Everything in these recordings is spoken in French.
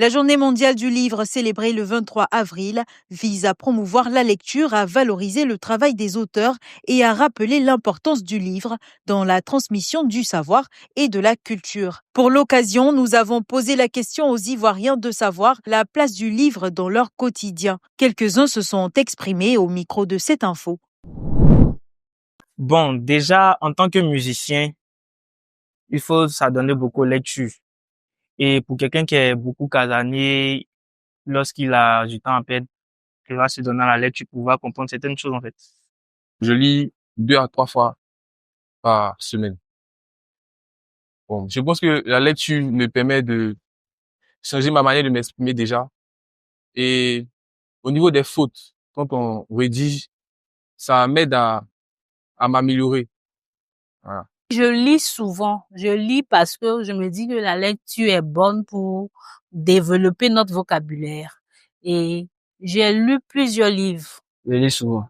La Journée mondiale du livre, célébrée le 23 avril, vise à promouvoir la lecture, à valoriser le travail des auteurs et à rappeler l'importance du livre dans la transmission du savoir et de la culture. Pour l'occasion, nous avons posé la question aux Ivoiriens de savoir la place du livre dans leur quotidien. Quelques-uns se sont exprimés au micro de cette info. Bon, déjà, en tant que musicien, il faut s'adonner beaucoup aux lectures. Et pour quelqu'un qui est beaucoup casanier, lorsqu'il a du temps à perdre, il va se donner à la lecture pour pouvoir comprendre certaines choses, en fait. Je lis 2 à 3 fois par semaine. Bon, je pense que la lecture me permet de changer ma manière de m'exprimer déjà. Et au niveau des fautes, quand on rédige, ça m'aide à m'améliorer. Voilà. Je lis souvent. Je lis parce que je me dis que la lecture est bonne pour développer notre vocabulaire. Et j'ai lu plusieurs livres. Je lis souvent.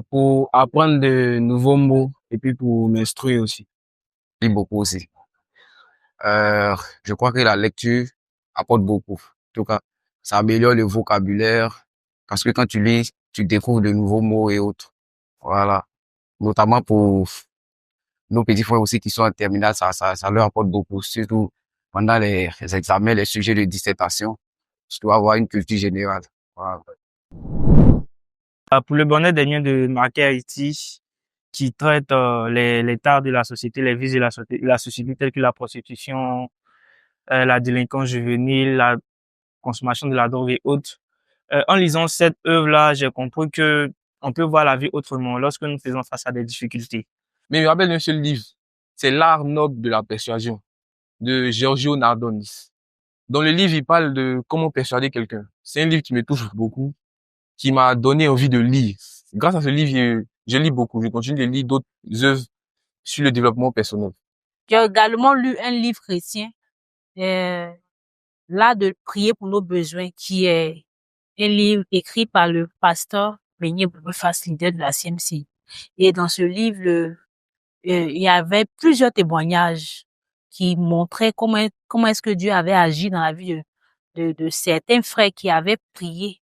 Pour apprendre de nouveaux mots et puis pour m'instruire aussi. Je lis beaucoup aussi. Je crois que la lecture apporte beaucoup. En tout cas, ça améliore le vocabulaire parce que quand tu lis, tu découvres de nouveaux mots et autres. Voilà. Notamment pour nos petits frères aussi qui sont en terminale, ça leur apporte beaucoup. Surtout pendant les examens, les sujets de dissertation. Tu dois avoir une culture générale. Voilà. Pour le bonheur des miens de Marquet Haïti, qui traite les tares de la société, les vices de la société tels que la prostitution, la délinquance juvénile, la consommation de la drogue et autres. En lisant cette œuvre-là, j'ai compris que on peut voir la vie autrement lorsque nous faisons face à des difficultés. Mais il me rappelle un seul livre. C'est L'art noble de la persuasion de Giorgio Nardonis. Dans le livre, il parle de comment persuader quelqu'un. C'est un livre qui me touche beaucoup, qui m'a donné envie de lire. Grâce à ce livre, je lis beaucoup. Je continue de lire d'autres œuvres sur le développement personnel. J'ai également lu un livre chrétien, L'art de prier pour nos besoins, qui est un livre écrit par le pasteur Beignet Boubeface, leader de la CMC. Et dans ce livre, il y avait plusieurs témoignages qui montraient comment est-ce que Dieu avait agi dans la vie de certains frères qui avaient prié,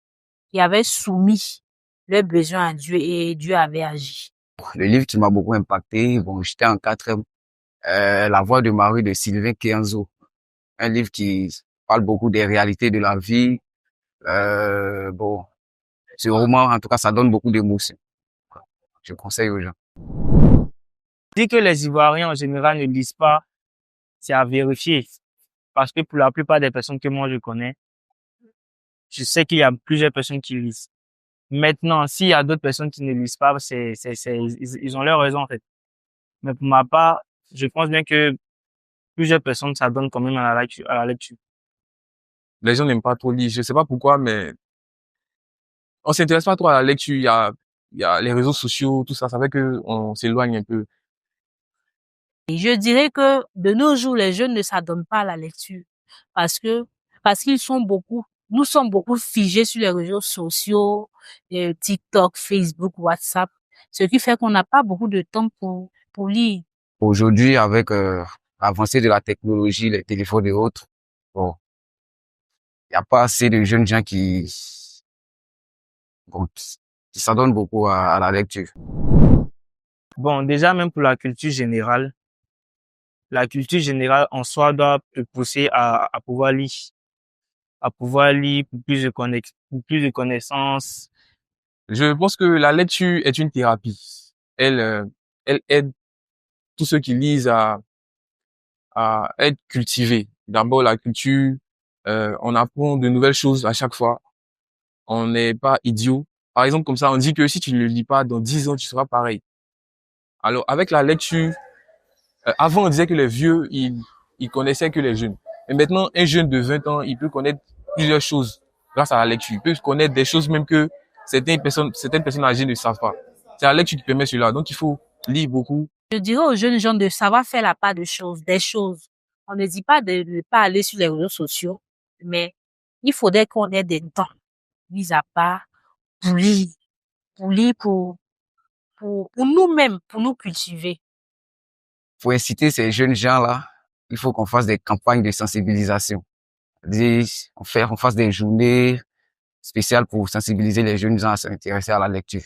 qui avaient soumis leurs besoins à Dieu et Dieu avait agi. Le livre qui m'a beaucoup impacté, bon, j'étais en 4e, La Voix de Marie de Sylvain Kenzo. Un livre qui parle beaucoup des réalités de la vie. Bon, ce roman, en tout cas, ça donne beaucoup d'émotions. Je conseille aux gens. Dire que les Ivoiriens en général ne lisent pas, c'est à vérifier. Parce que pour la plupart des personnes que moi je connais, je sais qu'il y a plusieurs personnes qui lisent. Maintenant, s'il y a d'autres personnes qui ne lisent pas, ils ont leur raison, en fait. Mais pour ma part, je pense bien que plusieurs personnes s'adonnent quand même à la lecture. Les gens n'aiment pas trop lire. Je sais pas pourquoi, mais on s'intéresse pas trop à la lecture. Il y a les réseaux sociaux, tout ça. Ça fait que on s'éloigne un peu. Et je dirais que de nos jours, les jeunes ne s'adonnent pas à la lecture parce qu'ils sont nous sommes beaucoup figés sur les réseaux sociaux, TikTok, Facebook, WhatsApp, ce qui fait qu'on n'a pas beaucoup de temps pour lire. Aujourd'hui, avec l'avancée de la technologie, les téléphones et autres, bon, il n'y a pas assez de jeunes gens qui s'adonnent beaucoup à la lecture. Bon, déjà, même pour la culture générale en soi doit te pousser à pouvoir lire. À pouvoir lire pour plus de connaissances. Je pense que la lecture est une thérapie. Elle aide tous ceux qui lisent à être cultivés. D'abord, la culture, on apprend de nouvelles choses à chaque fois. On n'est pas idiot. Par exemple, comme ça, on dit que si tu ne le lis pas, dans 10 ans, tu seras pareil. Alors, avec la lecture, avant, on disait que les vieux, ils connaissaient que les jeunes. Mais maintenant, un jeune de 20 ans, il peut connaître plusieurs choses grâce à la lecture. Il peut connaître des choses même que certaines personnes âgées ne savent pas. C'est la lecture qui permet cela. Donc, il faut lire beaucoup. Je dirais aux jeunes gens de savoir faire la part des choses. On ne dit pas de ne pas aller sur les réseaux sociaux, mais il faudrait qu'on ait des temps mis à part pour lire, pour nous-mêmes, pour nous cultiver. Pour inciter ces jeunes gens-là, il faut qu'on fasse des campagnes de sensibilisation. on fasse des journées spéciales pour sensibiliser les jeunes gens à s'intéresser à la lecture.